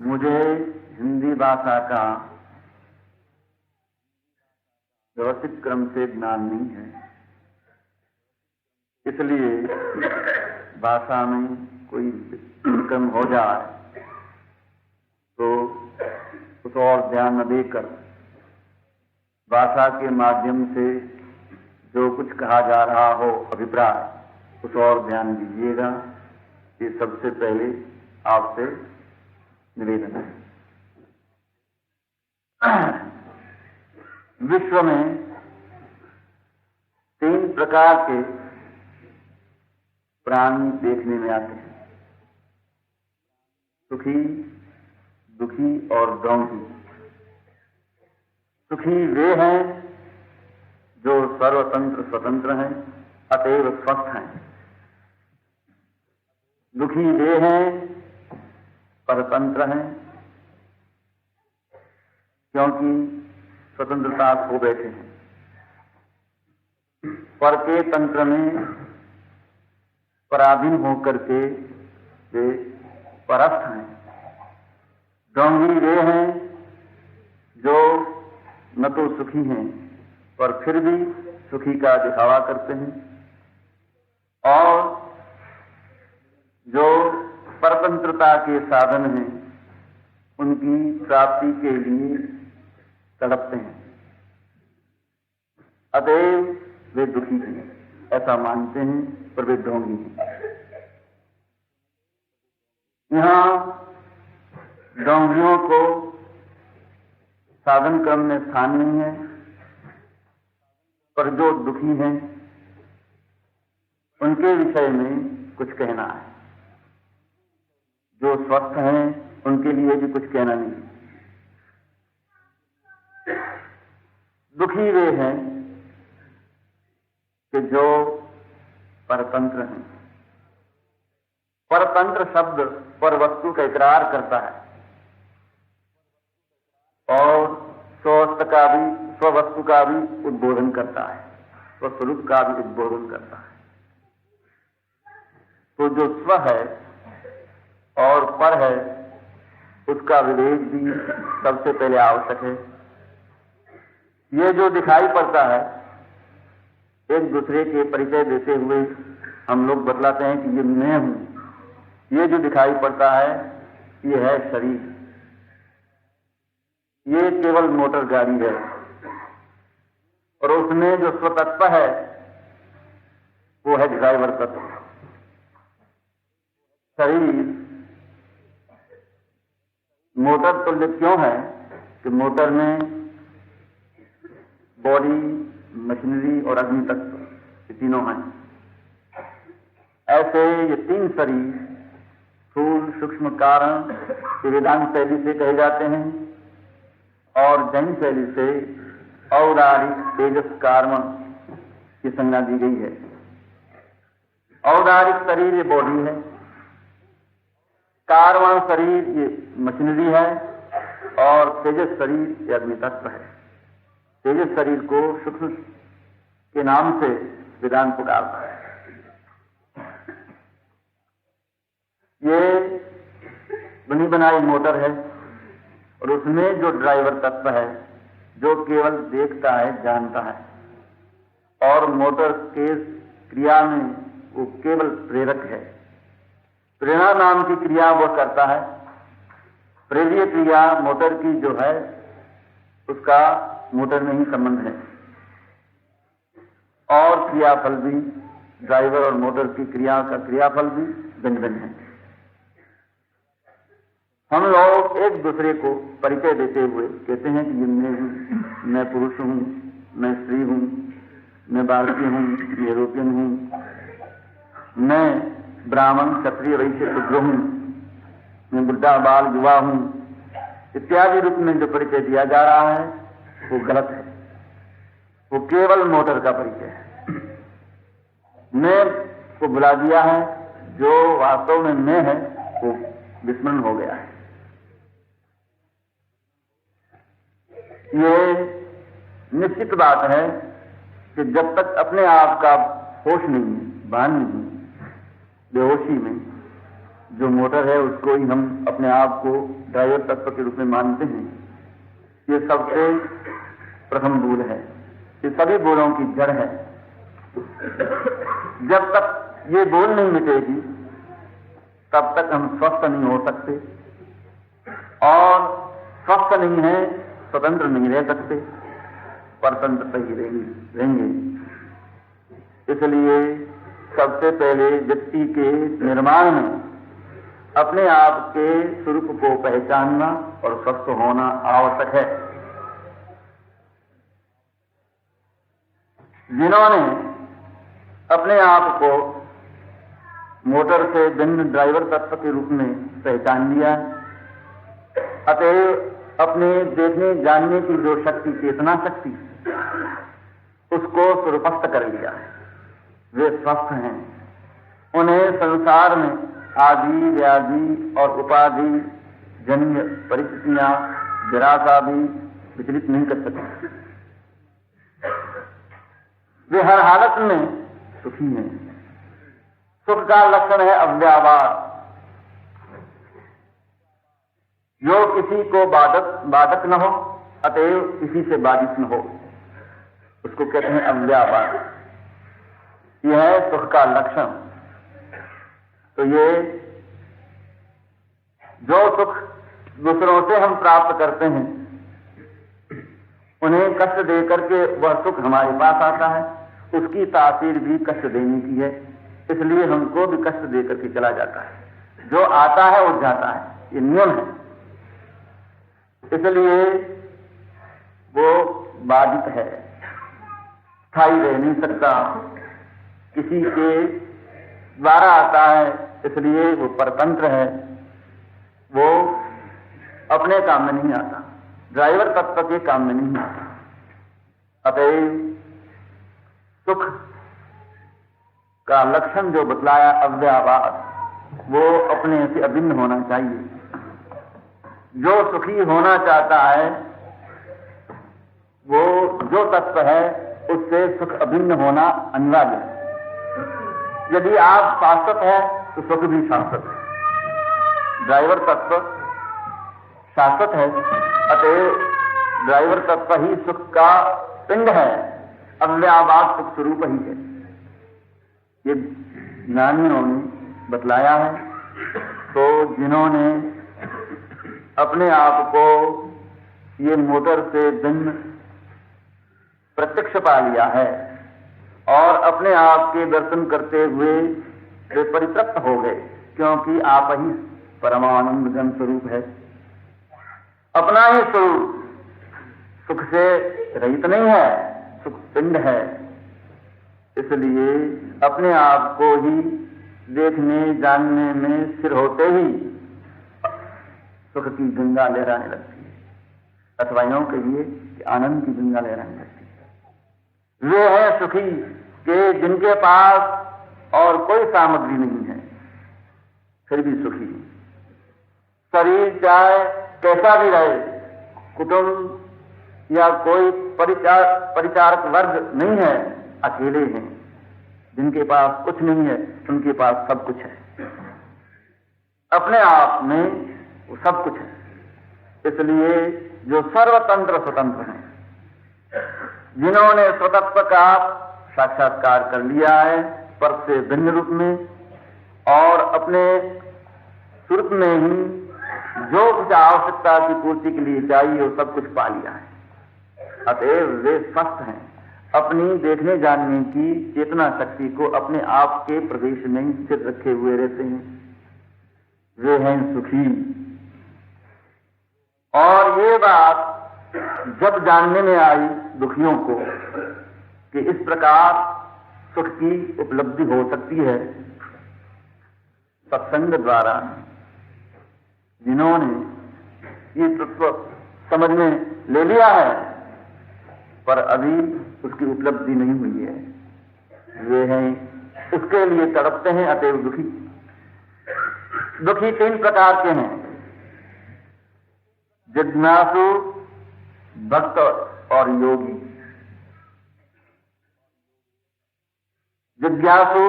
मुझे हिंदी भाषा का व्यवस्थित क्रम से ज्ञान नहीं है, इसलिए भाषा में कोई क्रम हो जाए तो उस और ध्यान न देकर भाषा के माध्यम से जो कुछ कहा जा रहा हो अभिप्राय उस और ध्यान दीजिएगा। ये सबसे पहले आपसे निवेदन है। विश्व में 3 प्रकार के प्राणी देखने में आते हैं, सुखी, दुखी और ढोंगी। सुखी वे हैं जो सर्वतंत्र स्वतंत्र हैं, अतएव स्वस्थ हैं। दुखी वे हैं परतंत्र हैं, क्योंकि स्वतंत्रता खो बैठे हैं। पर के तंत्र में पराधीन होकर के वे परस्थ हैं। ढोंगी वे हैं जो न तो सुखी हैं पर फिर भी सुखी का दिखावा करते हैं, और जो परतंत्रता के साधन हैं उनकी प्राप्ति के लिए तड़पते हैं। अतएव वे दुखी हैं, ऐसा मानते हैं, पर वे ढोंगी हैं। यहां ढोंगियों को साधन क्रम में स्थान नहीं है, पर जो दुखी हैं उनके विषय में कुछ कहना है। जो स्वस्थ हैं उनके लिए भी कुछ कहना नहीं। दुखी वे हैं कि जो परतंत्र हैं। परतंत्र शब्द पर वस्तु का इकरार करता है और स्ववस्तु का भी उद्बोधन करता है, स्वस्वरूप का भी उद्बोधन करता है। तो जो स्व है और पर है उसका विवेक भी सबसे पहले आवश्यक है। ये जो दिखाई पड़ता है एक दूसरे के परिचय देते हुए हम लोग बतलाते हैं कि ये मैं हूं। ये जो दिखाई पड़ता है ये है शरीर, ये केवल मोटर गाड़ी है, और उसमें जो स्वतत्व है वो है ड्राइवर तत्व। शरीर मोटर तुल्य क्यों है कि मोटर में बॉडी, मशीनरी और अग्नि तत्व ये तीनों हैं। ऐसे ये 3 शरीर स्थूल, सूक्ष्म, कारण ये वेदांत शैली से कहे जाते हैं, और जैन शैली से औदारिक, तेजस, कार्म की संज्ञा दी गई है। औदारिक शरीर ये बॉडी है, कारवान शरीर ये मशीनरी है, और तेजस शरीर ये अग्नि तत्व है। तेजस शरीर को सूक्ष्म के नाम से वेदांत पुकारता है। ये बनी बनाई मोटर है, और उसमें जो ड्राइवर तत्व है जो केवल देखता है, जानता है, और मोटर के क्रिया में वो केवल प्रेरक है। प्रेरणा नाम की क्रिया वह करता है। प्रेरीय क्रिया मोटर की जो है उसका मोटर में ही संबंध है, और क्रियाफल भी ड्राइवर और मोटर की क्रिया का क्रियाफल भी भिन्न है। हम लोग एक दूसरे को परिचय देते हुए कहते हैं कि ये मैं हूं, मैं पुरुष हूं, मैं स्त्री हूं, मैं भारतीय हूं, यूरोपियन हूं, मैं ब्राह्मण, क्षत्रिय, वैश्य, शूद्र हूं, मैं बुढ़ा, बाल, युवा हूं, इत्यादि रूप में जो परिचय दिया जा रहा है वो गलत है। वो केवल मोटर का परिचय है। मैं को बुला दिया है, जो वास्तव में मैं है वो विस्मरण हो गया है। ये निश्चित बात है कि जब तक अपने आप का होश नहीं, भान नहीं, बेहोशी में जो मोटर है उसको ही हम अपने आप को ड्राइवर तत्व के रूप में मानते हैं। ये सबसे प्रथम भूल है, ये सभी भूलों की जड़ है। जब तक ये भूल नहीं मिटेगी तब तक हम स्वस्थ नहीं हो सकते, और स्वस्थ नहीं है स्वतंत्र नहीं रह सकते, परतंत्र ही रहेंगे। इसलिए सबसे पहले व्यक्ति के निर्माण में अपने आप के स्वरूप को पहचानना और स्वस्थ होना आवश्यक है। जिन्होंने अपने आप को मोटर से भिन्न ड्राइवर तत्व के रूप में पहचान लिया, अतएव अपने देखने जानने की जो शक्ति, चेतना शक्ति, उसको स्वरूपस्थ कर लिया है। वे स्वस्थ हैं, उन्हें संसार में आदि व्याधि और उपाधि जन्य परिस्थितियां जरा सा भी विचलित नहीं कर सकती। वे हर हालत में सुखी हैं। सुख का लक्षण है अव्यावाद, जो किसी को बाधक न हो, अतएव किसी से बाधित न हो, उसको कहते हैं अव्यावाद। यह है सुख का लक्षण। तो ये जो सुख दूसरों से हम प्राप्त करते हैं, उन्हें कष्ट देकर के वह सुख हमारे पास आता है, उसकी तासीर भी कष्ट देने की है, इसलिए हमको भी कष्ट देकर के चला जाता है। जो आता है वो जाता है, ये नियम है। इसलिए वो बाधित है, स्थायी रह नहीं सकता, किसी के द्वारा आता है, इसलिए वो परतंत्र है, वो अपने काम में नहीं आता, ड्राइवर तत्व के काम में नहीं आता। अतएव सुख का लक्षण जो बतलाया अव्यावाद, वो अपने से अभिन्न होना चाहिए। जो सुखी होना चाहता है, वो जो तत्व है उससे सुख अभिन्न होना अनिवार्य है। यदि आप शाश्वत है तो सुख भी शाश्वत है। ड्राइवर तत्व शाश्वत है, अतएव ड्राइवर तत्व ही सुख का पिंड है, अव्यावाद सुख स्वरूप ही है। ये ज्ञानियों ने बतलाया है। तो जिन्होंने अपने आप को ये मोटर से भिन्न प्रत्यक्ष पा लिया है और अपने आप के दर्शन करते हुए वे परितृप्त हो गए, क्योंकि आप ही परमानंद घन स्वरूप है। अपना ही स्वरूप सुख से रहित नहीं है, सुख पिंड है। इसलिए अपने आप को ही देखने जानने में स्थिर होते ही सुख की गंगा लहराने लगती है, अथवा यूं कहिए कि आनंद की गंगा लहराने लगती है। वे हैं सुखी कि जिनके पास और कोई सामग्री नहीं है, फिर भी सुखी। शरीर चाहे कैसा भी रहे, कुटुंब या कोई परिचारक वर्ग नहीं है, अकेले हैं। जिनके पास कुछ नहीं है, उनके पास सब कुछ है। अपने आप में वो सब कुछ है। इसलिए जो सर्वतंत्र स्वतंत्र हैं, जिन्होंने स्वतंत्र का साक्षात्कार कर लिया है पर से भिन्न रूप में, और अपने स्वरूप में ही जो कुछ आवश्यकता की पूर्ति के लिए चाहिए वो सब कुछ पा लिया है, अतएव वे स्वस्थ हैं। अपनी देखने जानने की चेतना शक्ति को अपने आप के प्रदेश में ही स्थिर रखे हुए रहते हैं। वे हैं सुखी। और ये बात जब जानने में आई दुखियों को कि इस प्रकार सुख की उपलब्धि हो सकती है, सत्संग द्वारा जिन्होंने ये तत्व समझ में ले लिया है पर अभी उसकी उपलब्धि नहीं हुई है, वे हैं उसके लिए तड़पते हैं, अतएव दुखी। दुखी तीन प्रकार के हैं, जिज्ञासु, भक्त और योगी। जिज्ञासु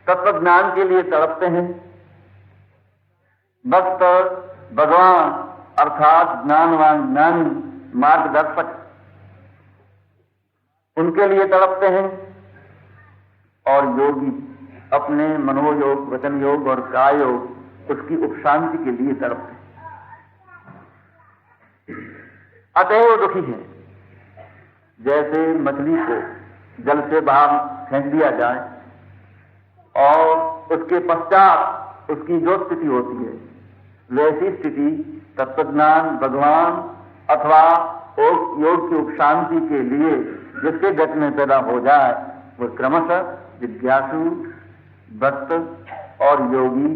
तत्व ज्ञान के लिए तड़पते हैं, भक्त भगवान अर्थात ज्ञानवान ज्ञानी मार्गदर्शक उनके लिए तड़पते हैं, और योगी अपने मनोयोग, वचन योग और काय योग उसकी उपशांति के लिए तड़पते हैं। अतएव दुखी है। जैसे मछली को जल से बाहर फेंक दिया जाए और उसके पश्चात उसकी जो स्थिति होती है, वैसी स्थिति तत्वज्ञान, भगवान अथवा योग की उपशांति के लिए जिसके गत में पैदा हो जाए, वो क्रमशः जिज्ञासु, भक्त और योगी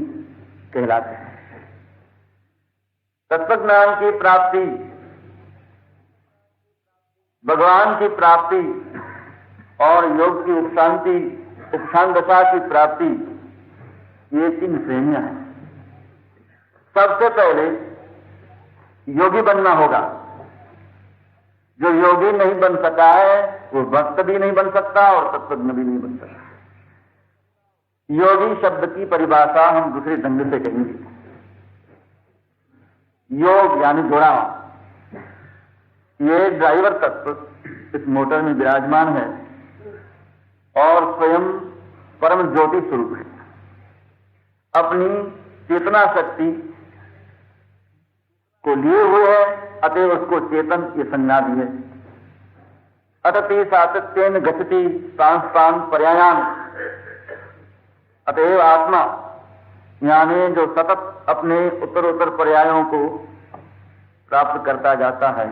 कहलाते हैं। तत्वज्ञान की प्राप्ति, भगवान की प्राप्ति और योग की उपशांति, उपशांत दशा की प्राप्ति, ये 3 श्रेणियां हैं। सबसे पहले योगी बनना होगा। जो योगी नहीं बन सका है वो भक्त भी नहीं बन सकता और तत्वज्ञ भी नहीं बन सकता। योगी शब्द की परिभाषा हम दूसरे ढंग से कहेंगे। योग यानी जुड़ा। ये ड्राइवर तत्व इस मोटर में विराजमान है और स्वयं परम ज्योति स्वरूप है। अपनी चेतना शक्ति को लिए हुए है, अतएव उसको चेतन ये संज्ञा दी है। अतति सातत्येन गच्छति सांस्तान पर्यायान। अतएव आत्मा यानी जो सतत अपने उत्तर पर्यायों को प्राप्त करता जाता है,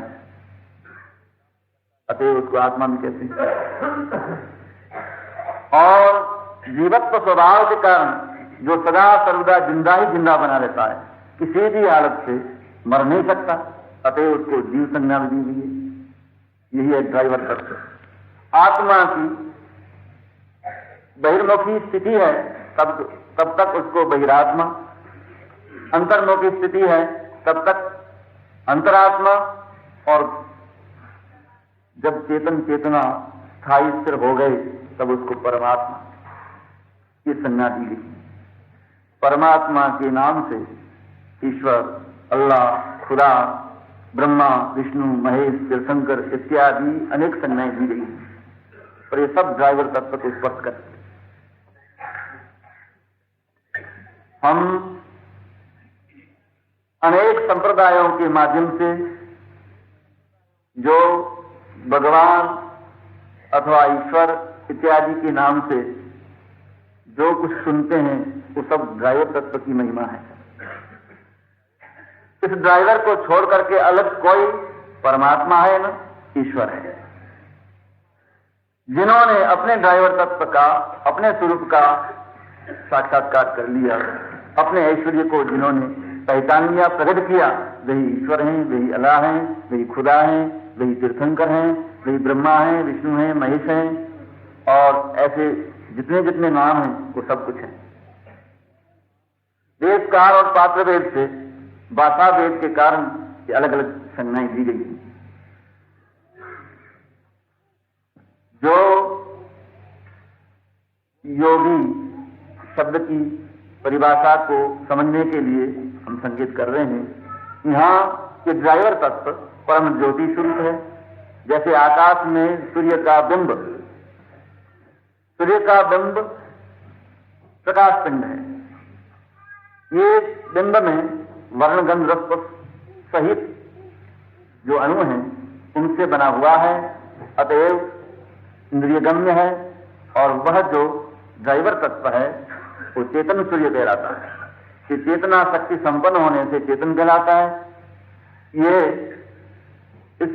अतएव उसको आत्मा में कहते हैं। और जीवत्व स्वभाव के कारण जो सदा सर्वदा जिंदा ही जिंदा बना रहता है, किसी भी हालत से मर नहीं सकता, अतएव उसको जीव संज्ञा दी हुई है। यही है ड्राइवर तत्व। आत्मा की बहिर्मुखी स्थिति है तब तक उसको बहिरात्मा, अंतर्मुखी स्थिति है तब तक अंतरात्मा, और जब चेतन चेतना स्थायी स्थिर हो गए तब उसको परमात्मा की संज्ञा दी गई। परमात्मा के नाम से ईश्वर, अल्लाह, खुदा, ब्रह्मा, विष्णु, महेश, शिवशंकर इत्यादि अनेक संज्ञाएं दी गई, और ये सब ड्राइवर तत्व को स्पर्श करते। हम अनेक संप्रदायों के माध्यम से जो भगवान अथवा ईश्वर इत्यादि के नाम से जो कुछ सुनते हैं, वो सब ड्राइवर तत्व की महिमा है। इस ड्राइवर को छोड़ करके अलग कोई परमात्मा है न ईश्वर है। जिन्होंने अपने ड्राइवर तत्व का, अपने स्वरूप का साक्षात्कार कर लिया, अपने ऐश्वर्य को जिन्होंने पहचान लिया, प्रकट किया, वही ईश्वर हैं, वही अल्लाह हैं, वही खुदा हैं, वही तीर्थंकर हैं, वही ब्रह्मा हैं, विष्णु हैं, महेश हैं, और ऐसे जितने जितने नाम हैं वो सब कुछ है। देशकाल और पात्र भेद से, भाषा भेद के कारण ये अलग अलग संज्ञाएं दी गई। जो योगी शब्द की परिभाषा को समझने के लिए हम संकेत कर रहे हैं, यहाँ के ड्राइवर तत्व परम ज्योति स्वरूप है। जैसे आकाश में सूर्य का बिंब प्रकाश पिंड है। ये बिंब में वर्णगंध रस सहित जो अणु हैं उनसे बना हुआ है, अतएव इंद्रियगम्य है, और वह जो ड्राइवर तत्व है वो चेतन सूर्य कहलाता है। कि चेतना शक्ति संपन्न होने से चेतन कहलाता है। ये इस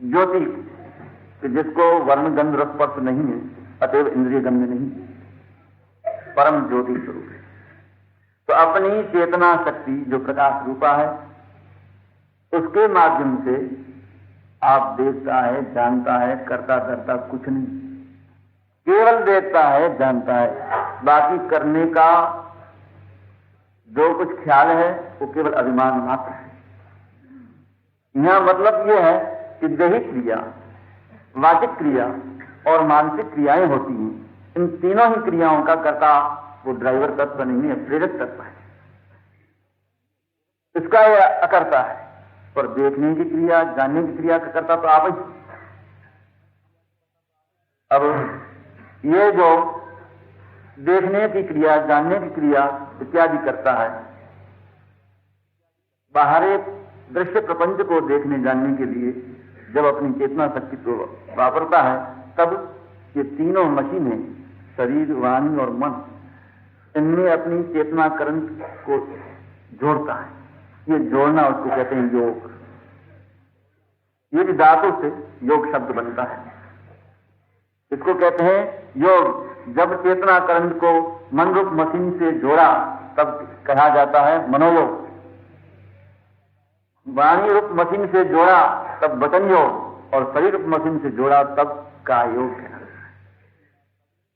ज्योति जिसको वर्णगंध रस स्पर्श नहीं है, अतएव इंद्रियगम्य नहीं, परम ज्योति स्वरूप है। तो अपनी चेतना शक्ति जो प्रकाश रूपा है, उसके माध्यम से आप देखता है, जानता है, करता करता कुछ नहीं, केवल देखता है, जानता है। बाकी करने का जो कुछ ख्याल है वो केवल अभिमान मात्र है। यहां मतलब यह है कि दैहिक क्रिया, वाचिक क्रिया और मानसिक क्रियाएं होती हैं। इन तीनों ही क्रियाओं का कर्ता वो ड्राइवर तत्व नहीं है, प्रेरक तत्व है। इसका यह अकर्ता है, पर देखने की क्रिया, जानने की क्रिया का कर्ता तो आप ही। अब ये जो देखने की क्रिया, जानने की क्रिया इत्यादि करता है, बाहरी दृश्य प्रपंच को देखने जानने के लिए जब अपनी चेतना शक्ति को वापरता है, तब ये तीनों मशीनें, शरीर, वाणी और मन, इनमें अपनी चेतना करंट को जोड़ता है। ये जोड़ना उसको कहते हैं योग। ये भी धातु से योग शब्द बनता है। इसको कहते हैं योग। जब चेतना करंट को मन रूप मशीन से जोड़ा तब कहा जाता है मनोयोग। वाणी रूप मशीन से जोड़ा तब वचन योग, और शरीर रूप मशीन से जोड़ा तब काय योग है।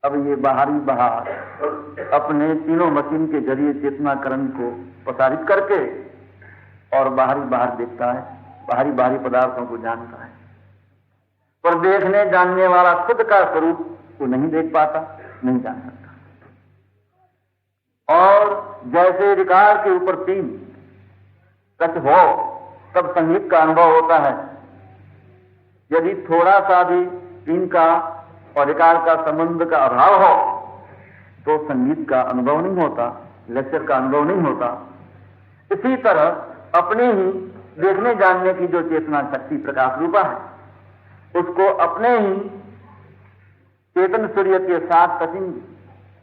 अब ये बाहरी बाहर अपने तीनों मशीन के जरिए चेतना करंट को प्रसारित करके और बाहरी बाहर देखता है, बाहरी पदार्थों को जानता है, पर देखने जानने वाला खुद का स्वरूप को नहीं देख पाता, नहीं जान सकता। और जैसे रिकॉर्ड के ऊपर तीन टच हो तब संगीत का अनुभव होता है। यदि थोड़ा सा भी तीन का और रिकॉर्ड का संबंध का अभाव हो तो संगीत का अनुभव नहीं होता, लेक्चर का अनुभव नहीं होता। इसी तरह अपने ही देखने जानने की जो चेतना शक्ति प्रकाश रूपा है, उसको अपने ही चेतन सूर्य के साथ टचिंग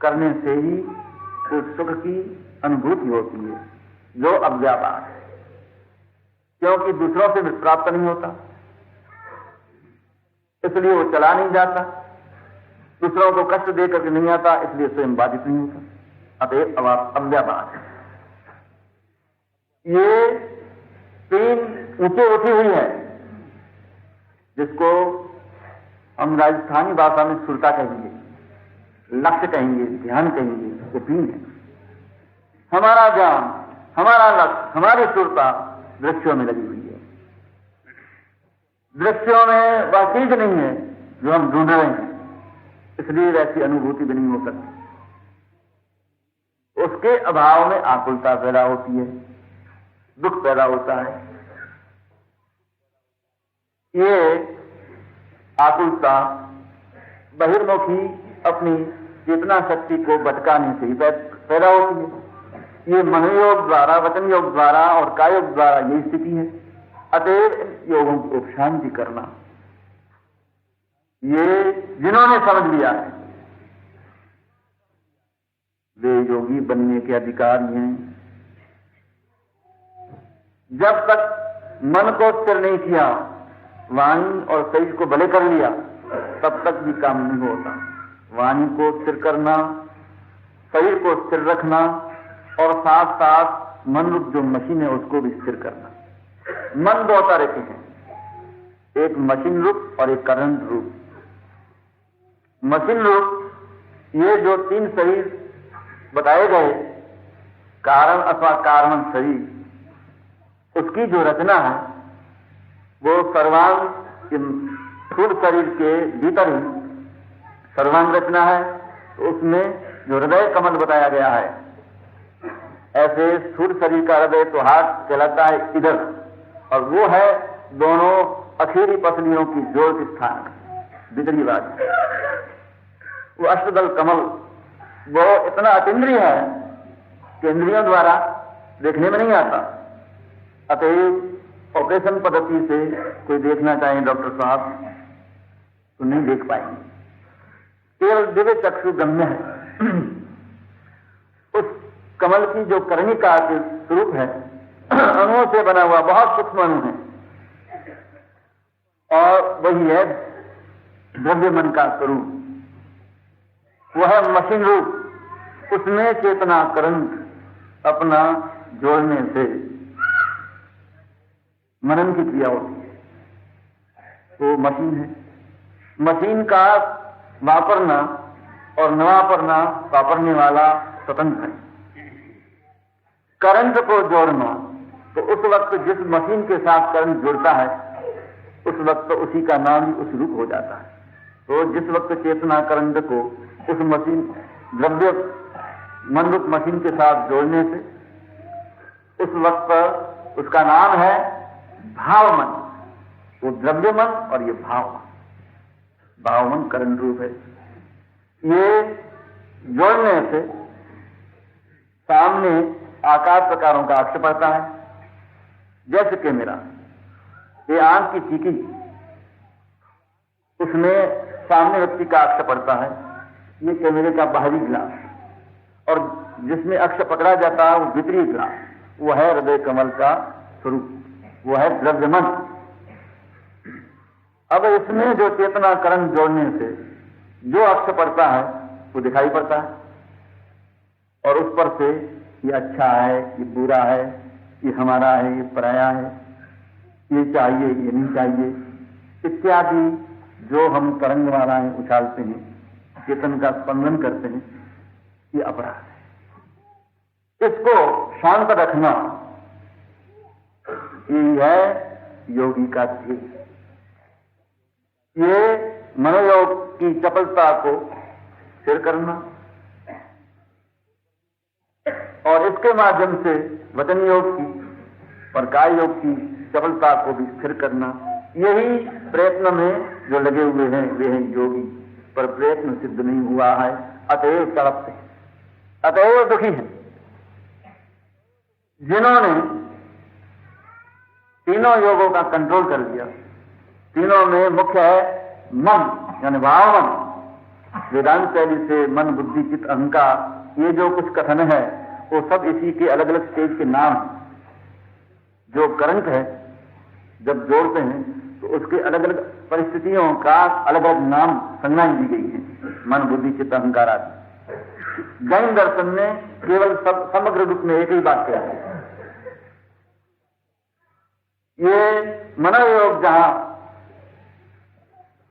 करने से ही उस सुख की अनुभूति होती है जो अव्यापार है, क्योंकि दूसरों से प्राप्त नहीं होता, इसलिए वो चला नहीं जाता। दूसरों को कष्ट देकर नहीं आता, इसलिए स्वयं बाधित नहीं होता। अतएव अव्यापार है। ये तीन ऊंचे उठी हुई है, जिसको हम राजस्थानी भाषा में सुरता कहेंगे, लक्ष्य कहेंगे, ध्यान कहेंगे। वो तीन है। हमारा ध्यान, हमारा लक्ष्य, हमारी सुरता दृश्यों में लगी हुई है। दृश्यों में वह चीज नहीं है जो हम ढूंढ रहे हैं, इसलिए वैसी अनुभूति भी नहीं हो सकती। उसके अभाव में आकुलता पैदा होती है, दुख पैदा होता है। ये आकुलता बहिर्मुखी अपनी चेतना शक्ति को भटकाने से ही पैदा होती है। ये मनोयोग द्वारा, वचन योग द्वारा और कायोग द्वारा यही स्थिति है। अतएव योगों की उपशांति करना, ये जिन्होंने समझ लिया है वे योगी बनने के अधिकारी हैं। जब तक मन को स्थिर नहीं किया, वाणी और शरीर को भले कर लिया, तब तक भी काम नहीं होता। वाणी को स्थिर करना, शरीर को स्थिर रखना और साथ साथ मन रूप जो मशीन है उसको भी स्थिर करना। मन दो तरह के हैं, एक मशीन रूप और एक करंट रूप। मशीन रूप ये जो तीन शरीर बताए गए, कारण अथवा कारण शरीर, उसकी जो रचना है वो सर्वांग स्थूल शरीर के भीतर ही सर्वांग रचना है। तो उसमें जो हृदय कमल बताया गया है, ऐसे स्थूल शरीर का हृदय तो हाथ कहलाता है इधर, और वो है दोनों अखीरी पसलियों की जोड़ के स्थान, भीतरी बात। वो अष्टदल कमल वो इतना अतीन्द्रिय है कि इंद्रियों द्वारा देखने में नहीं आता। अतएव ऑपरेशन पद्धति से कोई देखना चाहे डॉक्टर साहब तो नहीं देख पाएंगे, केवल दिव्य चक्षु गम्य है। उस कमल की जो कर्णिका के स्वरूप है, अणुओं से बना हुआ बहुत सूक्ष्म अणु है, और वही है द्रव्य मन का स्वरूप। वह मशीन रूप, उसमें चेतना करंट अपना जोड़ने से मनन की क्रिया होती है। तो मशीन है, मशीन का वापरना और न वापरने वाला स्वतंत्र है। करंट को जोड़ना, तो उस वक्त जिस मशीन के साथ करंट जुड़ता है उस वक्त उसी का नाम ही उस रूप हो जाता है। तो जिस वक्त चेतना करंट को उस मशीन द्रव्य मन रूप मशीन के साथ जोड़ने से उस वक्त उसका नाम है भावमन। वो द्रव्य मन और ये भावमन। भावमन करण रूप है। ये जोड़ने से सामने आकार प्रकारों का अक्ष पड़ता है। जैसे कि मेरा ये आंख की चीकी, उसमें सामने व्यक्ति का अक्ष पड़ता है। ये कैमरे का बाहरी ग्लास, और जिसमें अक्ष पकड़ा जाता है वो भीतरी ग्लास, वो है हृदय कमल का स्वरूप, वो है द्रव्यमन। अब इसमें जो चेतना करण जोड़ने से जो अक्ष पड़ता है वो दिखाई पड़ता है, और उस पर से ये अच्छा है, ये बुरा है, ये हमारा है, ये पराया है, ये चाहिए, ये नहीं चाहिए, इत्यादि जो हम तरंग मालाएं उछालते हैं, चेतन का स्पंदन करते हैं, ये अपराध है। इसको शांत रखना ये है योगी का ध्येय। ये मनोयोग की चपलता को स्थिर करना, और इसके माध्यम से वचन योग की और काय योग की चपलता को भी स्थिर करना, यही प्रयत्न में जो लगे हुए हैं वे हैं योगी। पर प्रयत्न सिद्ध नहीं हुआ है, अतएव तड़पते हैं, अतएव दुखी हैं। जिन्होंने तीनों योगों का कंट्रोल कर लिया, तीनों में मुख्य है मन यानी भावमन। वेदांत शैली से मन, बुद्धि, चित्त, अहंकार, ये जो कुछ कथन है वो सब इसी के अलग अलग स्टेज के नाम हैं। जो करंट है जब जोड़ते हैं तो उसके अलग अलग परिस्थितियों का अलग अलग नाम संज्ञाएं दी गई हैं, मन, बुद्धि, चित्त, अहंकार आदि। जैन दर्शन ने केवल समग्र रूप में एक ही बात कहा है। ये मनोयोग जहां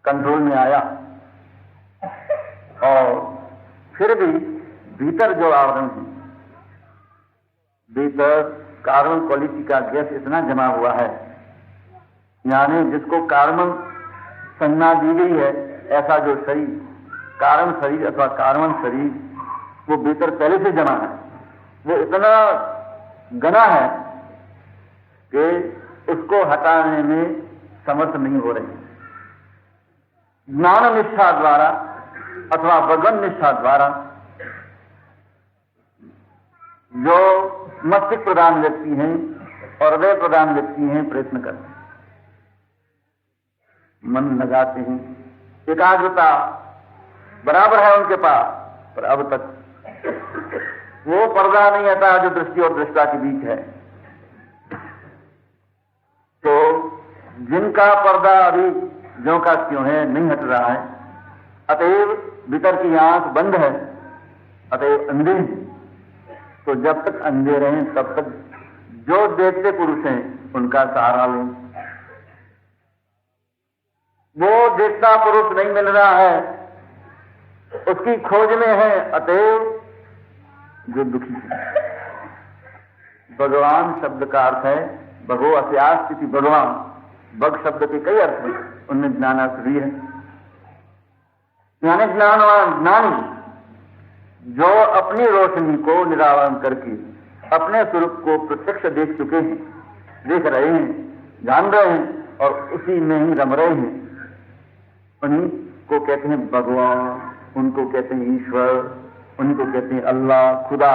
कंट्रोल में आया, और फिर भी भीतर जो आवरण है, भीतर कार्बन क्वालिटी का गैस इतना जमा हुआ है, यानी जिसको कार्बन संज्ञा दी गई है, ऐसा जो शरीर, कारण शरीर अथवा कार्बन शरीर, वो भीतर पहले से जमा है, वो इतना घना है कि उसको हटाने में समर्थ नहीं हो रहे। ज्ञान निष्ठा द्वारा अथवा भगवन निष्ठा द्वारा जो मस्तिष्क प्रधान व्यक्ति हैं और हृदय प्रधान व्यक्ति हैं, प्रयत्न करते हैं, मन लगाते हैं, एकाग्रता बराबर है उनके पास, पर अब तक वो पर्दा नहीं हटा जो दृष्टि और दृष्टा के बीच है। तो जिनका पर्दा अभी ज्यों का त्यों है, नहीं हट रहा है, अतएव भीतर की आंख बंद है, अतएव अंधे हैं। तो जब तक अंधे रहें तब तक जो देखते पुरुष हैं उनका सहारा लें। वो देखता पुरुष नहीं मिल रहा है, उसकी खोज में है, अतएव जो दुखी है। भगवान शब्द का अर्थ है भगो अस्यास्ति भगवान। भग शब्द के कई अर्थ हैं, उनमें ज्ञानार्थ भी है। यानी ज्ञानवान, ज्ञानी जो अपनी रोशनी को निरावरण करके अपने स्वरूप को प्रत्यक्ष देख चुके हैं, देख रहे हैं, जान रहे हैं और उसी में ही रम रहे हैं, उन्हीं को कहते हैं भगवान, उनको कहते हैं ईश्वर, उन्हीं को कहते हैं अल्लाह, खुदा,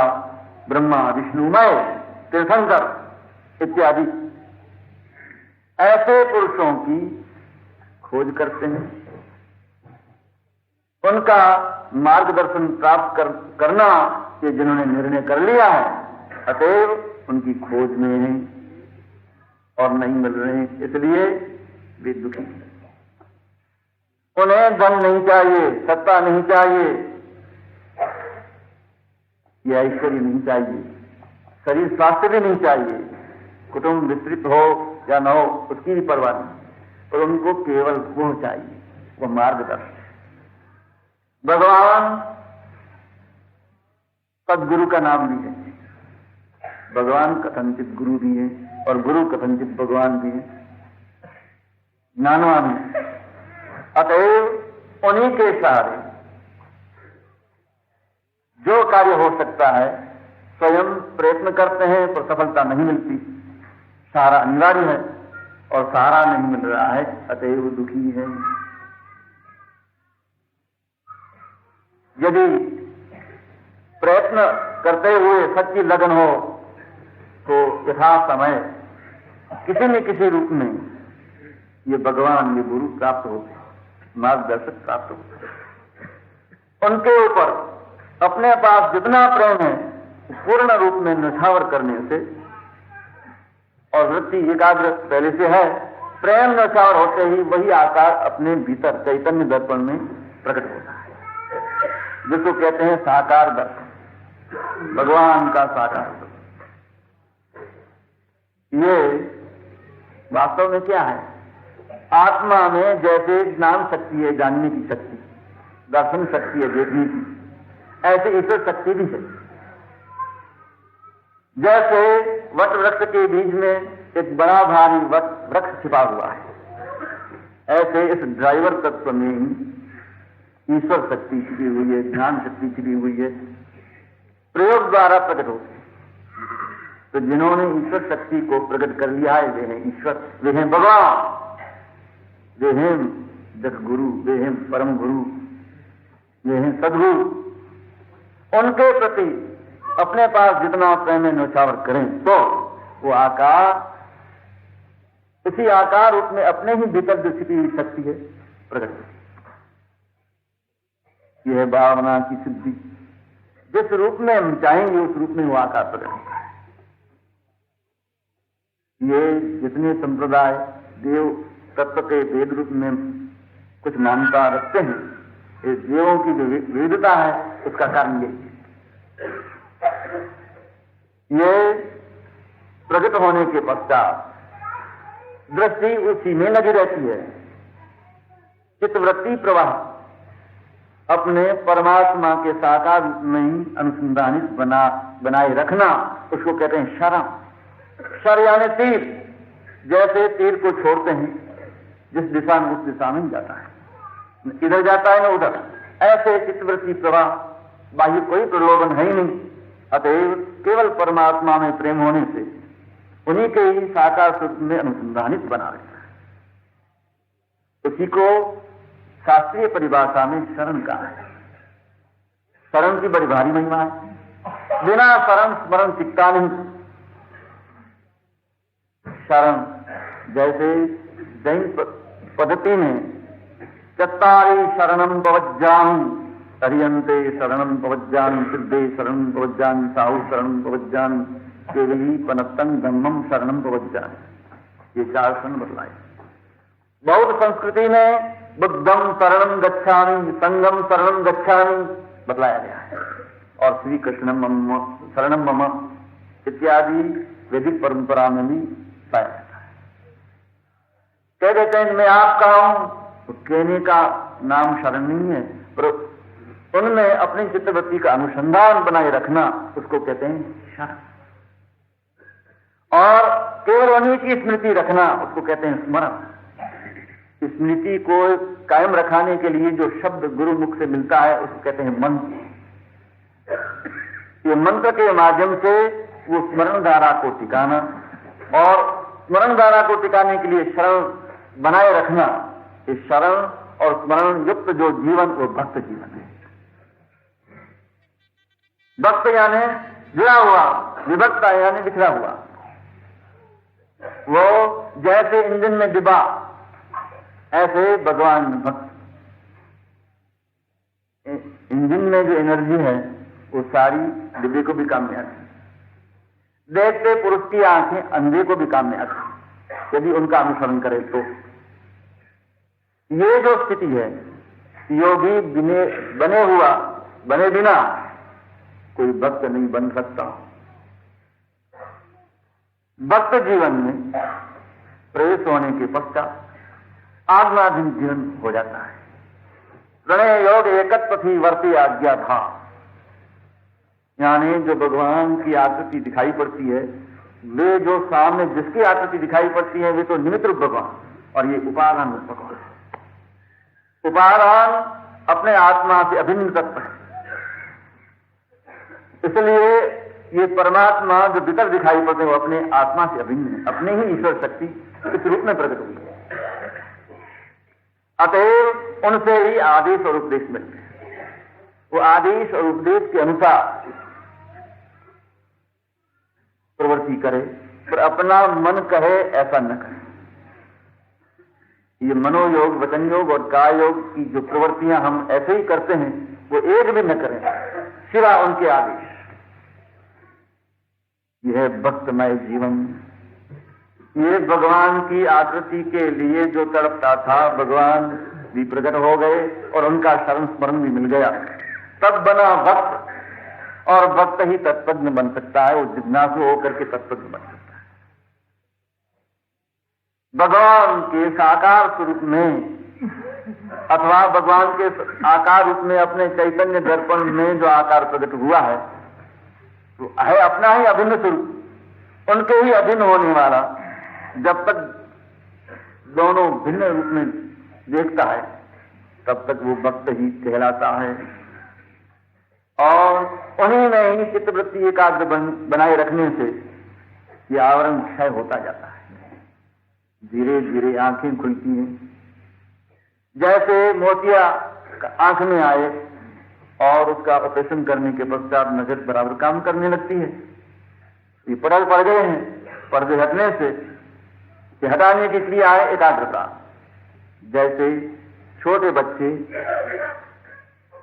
ब्रह्मा, विष्णु, मैं, तीर्थंकर इत्यादि। ऐसे पुरुषों की खोज करते हैं, उनका मार्गदर्शन प्राप्त करना ये जिन्होंने निर्णय कर लिया है, अतएव उनकी खोज में हैं और नहीं मिल रहे हैं, इसलिए वे दुखी। उन्हें धन नहीं चाहिए, सत्ता नहीं चाहिए, यह ऐश्वर्य नहीं चाहिए, शरीर स्वास्थ्य भी नहीं चाहिए, कुटुंब विस्तृत हो या न हो उसकी भी परवाह नहीं, पर उनको केवल वो चाहिए, वो मार्गदर्शन। भगवान सदगुरु का नाम भी है। भगवान कथनचित गुरु भी है और गुरु कथनचित भगवान भी है, ज्ञानवान है। अतएव उन्हीं के सहारे जो कार्य हो सकता है स्वयं प्रयत्न करते हैं, पर सफलता नहीं मिलती। सहारा अनिवार्य है और सहारा नहीं मिल रहा है, अतएव दुखी है। यदि प्रयत्न करते हुए सच्ची लगन हो तो यथा समय किसी न किसी रूप में ये भगवान, ये गुरु प्राप्त होते, मार्गदर्शक प्राप्त होते। उनके ऊपर अपने पास जितना प्रेम है पूर्ण रूप में निछावर करने से, और वृत्ति एकाग्र पहले से है, प्रेम निछावर होते ही वही आकार अपने भीतर चैतन्य दर्पण में प्रकट होता है, जिसको कहते हैं साकार दर्पण, भगवान का साकार दर्पण। ये वास्तव में क्या है? आत्मा में जैसे ज्ञान शक्ति है, जानने की शक्ति, दर्शन शक्ति है, देखने की, ऐसे ईश्वर शक्ति भी है। जैसे वट वृक्ष के बीज में एक बड़ा भारी वट वृक्ष छिपा हुआ है, ऐसे इस ड्राइवर तत्व में ही ईश्वर शक्ति छिपी हुई है, ज्ञान शक्ति छिपी हुई है, प्रयोग द्वारा प्रकट होती है। तो जिन्होंने ईश्वर शक्ति को प्रकट कर लिया है वे हैं ईश्वर, वे हैं भगवान, वे हैं जगगुरु, वे हैं परम गुरु, वे हैं सद्गुरु। उनके प्रति अपने पास जितना प्रेम न्यौछावर करें तो वो आकार, इसी आकार रूप में अपने ही भीतर जो छिपी हुई शक्ति है प्रकट होती है। यह है भावना की सिद्धि। जिस रूप में हम चाहेंगे उस रूप में वो आकार प्रकट होता है। ये जितने संप्रदाय देव तत्व के वेद रूप में कुछ मान्यता रखते हैं, ये देवों की जो विविधता है उसका कारण ये प्रकट होने के पश्चात दृष्टि उसी में लगी रहती है। चित्तवृत्ति प्रवाह अपने परमात्मा के साकार रूप में ही अनुसंधानित बनाए रखना, उसको कहते हैं शरण। शर यानी तीर, जैसे तीर को छोड़ते हैं जिस दिशा में उस दिशा में जाता है, इधर जाता है ना उधर, ऐसे चित्तवृत्ति प्रवाह, बाह्य कोई प्रलोभन है ही नहीं। अतएव केवल परमात्मा में प्रेम होने से उन्हीं के ही साकार स्वरूप में अनुसंधानित बना रहता है। उसी को शास्त्रीय परिभाषा में शरण कहा है। शरण की बड़ी भारी महिमा है। बिना शरण स्मरण टिकता नहीं। शरण जैसे जैन पद्धति में चत्तारि शरणम पवज्जामि, हरियंते शरणम पवज्जामि, सिद्धे शरणम पवज्जामि, साहु शरणम पवज्जामि, केवली पनत्तं धम्मम शरणम पवज्जामि। ये 4 शरण बतलाए। बौद्ध संस्कृति में बुद्धम शरणम गच्छामि, संघम शरणम गच्छामि बतलाया गया है, और श्री कृष्णम शरणम मम इत्यादि वैदिक परंपरा में भी पाया जाता है। कह देते हैं मैं आपका हूं, तो कहने का नाम शरण नहीं है, पर उनमें अपनी चित्तवृत्ति का अनुसंधान बनाए रखना उसको कहते हैं शरण। और केवल उन्हीं की स्मृति रखना उसको कहते हैं स्मरण। स्मृति को कायम रखाने के लिए जो शब्द गुरु मुख से मिलता है उसको कहते हैं मंत्र। ये मंत्र के माध्यम से वो स्मरण धारा को टिकाना, और स्मरण धारा को टिकाने के लिए शरण बनाए रखना। इस शरण और स्मरण युक्त जो जीवन वो भक्त जीवन है। भक्त यानी जुड़ा हुआ, विभक्त यानी बिखरा हुआ। वो जैसे इंजन में डिब्बा, ऐसे भगवान भक्त। इंजन में जो एनर्जी है वो सारी डिब्बे को भी काम में आती है। देखते पुरुष की आंखें अंधे को भी काम में आती है यदि उनका अनुसरण करे तो। ये जो स्थिति है, योगी बने बिना कोई भक्त नहीं बन सकता। भक्त जीवन में प्रवेश होने के पश्चात आज्ञाधीन जीवन हो जाता है। प्रणय योग एकत्व थी वर्ती आज्ञा था, यानी जो भगवान की आकृति दिखाई पड़ती है, वे जो सामने जिसकी आकृति दिखाई पड़ती है वे तो निमित्त रूप भगवान, और ये उपादान रूप भगवान। उपादान अपने आत्मा से अभिन्न तत्व है। इसलिए ये परमात्मा जो भीतर दिखाई पड़ते हैं वो अपने आत्मा से अभिन्न है, अपने ही ईश्वर शक्ति इस रूप में प्रकट हुई है। अतएव उनसे ही आदेश और उपदेश मिलते हैं। वो आदेश और उपदेश के अनुसार प्रवृत्ति करे, पर अपना मन कहे ऐसा न करे। ये मनोयोग, वचन योग और काय योग की जो प्रवृत्तियां हम ऐसे ही करते हैं वो एक भी न करें सिवा उनके आदेश। यह भक्तमय जीवन, ये भगवान की आकृति के लिए जो तड़पता था, भगवान भी प्रकट हो गए और उनका शरण स्मरण भी मिल गया, तब बना भक्त। और भक्त ही तत्वज्ञ बन सकता है, वो जिज्ञासु होकर के तत्वज्ञ बन सकता है। भगवान के साकार स्वरूप में अथवा भगवान के आकार रूप में अपने चैतन्य दर्पण में जो आकार प्रकट हुआ है तो है अपना ही अभिन्न स्वरूप, उनके ही अभिन्न होने वाला। जब तक दोनों भिन्न रूप में देखता है तब तक वो भक्त ही कहलाता है। और उन्हीं में ही चित्तवृत्ति एकाग्र बनाए रखने से ये आवरण क्षय होता जाता है। धीरे धीरे आंखें खुलती हैं। जैसे मोतिया आंख में आए और उसका ऑपरेशन करने के पश्चात नजर बराबर काम करने लगती है। ये पर्दे पड़ गए हैं, पर्दे हटने से हटाने की क्रिया है एकाग्रता। जैसे छोटे बच्चे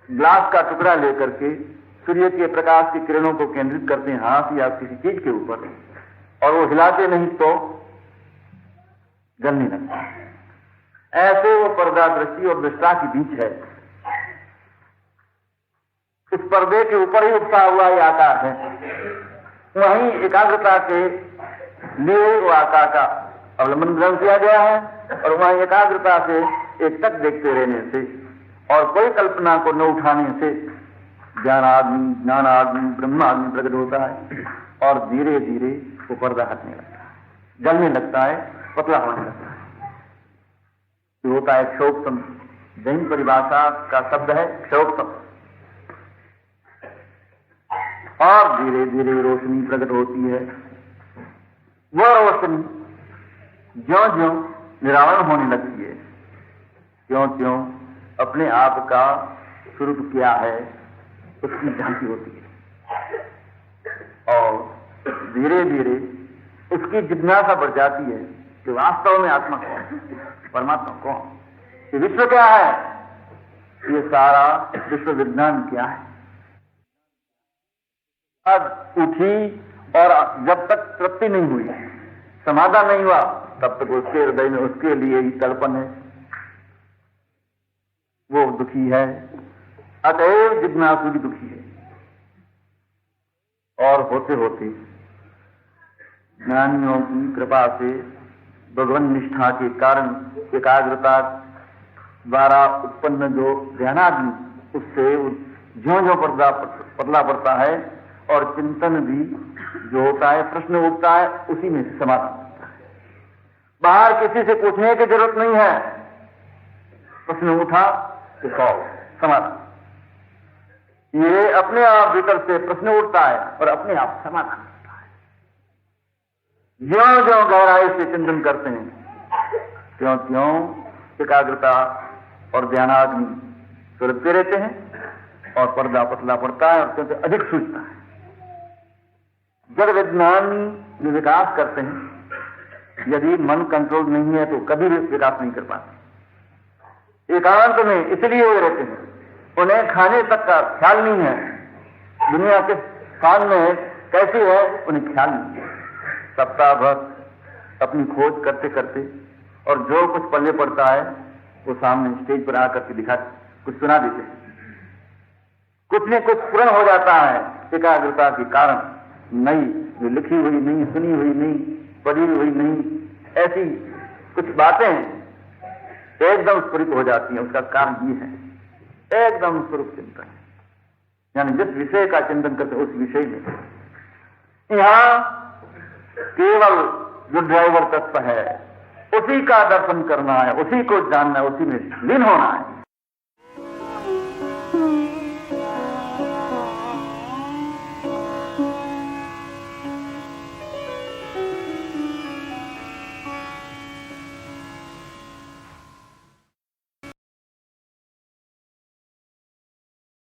ग्लास का टुकड़ा लेकर के सूर्य के प्रकाश की किरणों को केंद्रित करते हैं हाथ या किसी चीज के ऊपर, और वो हिलाते नहीं तो जलने लगता है। ऐसे वो पर्दा दृष्टि और दृष्टा के बीच है। उस पर्दे के ऊपर ही उठता हुआ ये आकार है, वहीं एकाग्रता के लिए वो आकार का अवलंबन ग्रहण किया गया है। और वहीं एकाग्रता से एक तक देखते रहने से और कोई कल्पना को न उठाने से ज्ञान आदमी, ज्ञान आदमी, ब्रह्म आदमी प्रकट होता है। और धीरे धीरे वो पर्दा हटने लगता है, जलने लगता है, पतला होने लगता है। तो होता है क्षोभसम। जैन परिभाषा का शब्द है क्षोभसम। और धीरे धीरे रोशनी प्रकट होती है। वह रोशनी ज्यों ज्यों निरावरण होने लगती है, त्यों त्यों अपने आप का स्वरूप क्या है उसकी झांकी होती है। और धीरे धीरे उसकी जिज्ञासा बढ़ जाती है कि वास्तव में आत्मा कौन, परमात्मा कौन, ये विश्व क्या है, ये सारा विश्व विज्ञान क्या है। अब उठी और जब तक तृप्ति नहीं हुई, समाधान नहीं हुआ, तब तक उसके हृदय में उसके लिए ही तड़पन है, वो दुखी है। अतएव जिज्ञासु भी दुखी है। और होते होते ज्ञानियों की कृपा से भगवान निष्ठा के कारण एकाग्रता द्वारा उत्पन्न जो ध्यानाग्नि, उससे ज्यों ज्यों पतला पड़ता है और चिंतन भी जो होता है, प्रश्न उठता है, उसी में समाधान होता है। बाहर किसी से पूछने की जरूरत नहीं है। प्रश्न उठा तो समाधान। ये अपने आप भीतर से प्रश्न उठता है और अपने आप समाधान होता है। ज्यों ज्यों गहराई से चिंतन करते हैं त्यों त्यों एकाग्रता और ध्यानाग्नि सुलगते रहते हैं और पर्दा पतला पड़ता है और त्यों अधिक सूझता है। जड़ विज्ञान में विकास करते हैं, यदि मन कंट्रोल नहीं है तो कभी भी विकास नहीं कर पाते। एकांत में इसलिए वो रहते हैं, उन्हें खाने तक का ख्याल नहीं है, दुनिया किस स्थान में है, कैसी है, उन्हें ख्याल नहीं है। सप्ताह भर अपनी खोज करते करते और जो कुछ पल्ले पड़ता है वो सामने स्टेज पर आकर के दिखा, कुछ सुना देते हैं। कुछ न कुछ पूर्ण हो जाता है एकाग्रता के कारण। नई जो लिखी हुई नहीं, सुनी हुई नहीं, पढ़ी हुई नहीं, ऐसी कुछ बातें एकदम स्फुरित हो जाती हैं। उसका कारण ये है एकदम स्वरूप चिंतन, यानी जिस विषय का चिंतन करते उस विषय में। यहां केवल जो ड्राइवर तत्व है उसी का दर्शन करना है, उसी को जानना है, उसी में लीन होना है।